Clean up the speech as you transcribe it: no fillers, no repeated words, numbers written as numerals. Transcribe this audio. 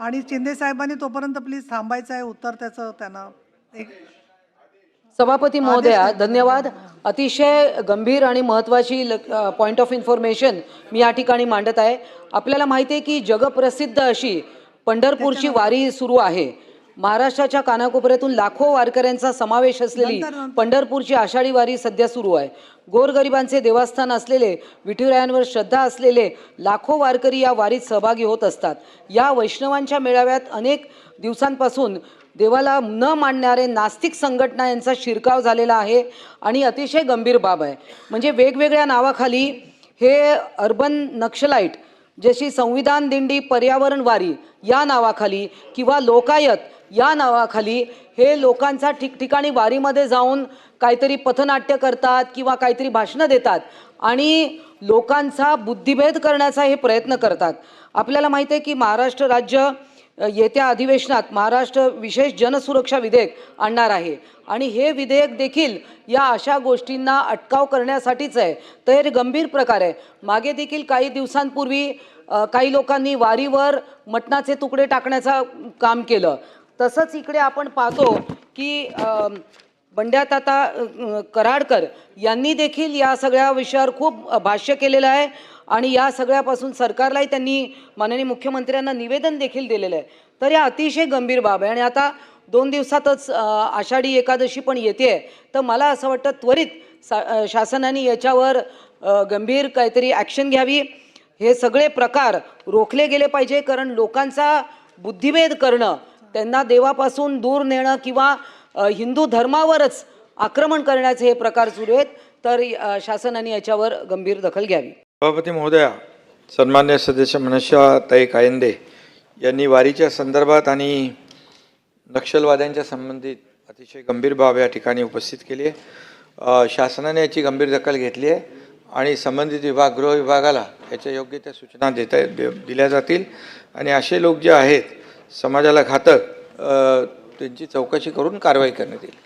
आणि शिंदे साहेबांनी तोपर्यंत प्लीज थांबायचं आहे, उत्तर त्याचं त्यांना एक सभापती महोदया धन्यवाद. अतिशय गंभीर आणि महत्त्वाची पॉइंट ऑफ इन्फॉर्मेशन मी या ठिकाणी मांडत आहे. आपल्याला माहिती आहे की जगप्रसिद्ध अशी पंढरपूरची वारी सुरू आहे. महाराष्ट्राच्या कानाकोपऱ्यातून लाखो वारकऱ्यांचा समावेश असलेली पंढरपूरची आषाढी वारी सध्या सुरू आहे. गोरगरिबांचे देवस्थान असलेले, विठुरायांवर श्रद्धा असलेले लाखो वारकरी या वारीत सहभागी होत असतात. या वैष्णवांच्या मेळाव्यात अनेक दिवसांपासून देवाला न मानणारे नास्तिक संघटना यांचा शिरकाव झालेला आहे आणि अतिशय गंभीर बाब आहे. म्हणजे वेगवेगळ्या नावाखाली हे अर्बन नक्षलाईट जशी संविधान दिंडी पर्यावरण वारी या नावाखाली किंवा लोकायत या नावाखाली हे लोकांचा ठिकठिकाणी वारीमध्ये जाऊन काहीतरी पथनाट्य करतात किंवा काहीतरी भाषणं देतात आणि लोकांचा बुद्धिभेद करण्याचा हे प्रयत्न करतात. आपल्याला माहिती आहे की महाराष्ट्र राज्य येत्या अधिवेशनात महाराष्ट्र विशेष जनसुरक्षा विधेयक आणणार आहे आणि हे विधेयक देखील या अशा गोष्टींना अटकाव करण्यासाठीच आहे. तर हे गंभीर प्रकार आहे. मागे देखील काही दिवसांपूर्वी काही लोकांनी वारीवर मटणाचे तुकडे टाकण्याचं काम केलं. तसंच इकडे आपण पाहतो की बंड्याताता कराडकर यांनी देखील या सगळ्या विषयावर खूप भाष्य केलेलं आहे आणि या सगळ्यापासून सरकारलाही त्यांनी माननीय मुख्यमंत्र्यांना निवेदन देखील दिलेलं आहे. तर या अतिशय गंभीर बाब आहे आणि आता 2 दिवसातच आषाढी एकादशी पण येते आहे. तर मला असं वाटतं त्वरित शासनाने याच्यावर गंभीर काहीतरी ॲक्शन घ्यावी. हे सगळे प्रकार रोखले गेले पाहिजे, कारण लोकांचा बुद्धिभेद करणं, त्यांना देवापासून दूर नेणं किंवा हिंदू धर्मावरच आक्रमण करण्याचे हे प्रकार सुरू आहेत. तर शासनाने याच्यावर गंभीर दखल घ्यावी. सभापती महोदया, सन्मान्य सदस्य मनष्याताई कायंदे यांनी वारीच्या संदर्भात आणि नक्षलवाद्यांच्या संबंधित अतिशय गंभीर बाब या ठिकाणी उपस्थित केली आहे. शासनाने याची गंभीर दखल घेतली आहे आणि संबंधित विभाग गृह विभागाला याच्या योग्य त्या सूचना दिल्या जातील आणि असे लोक जे आहेत समाजाला घातक त्यांची चौकशी करून कारवाई करण्यात येईल.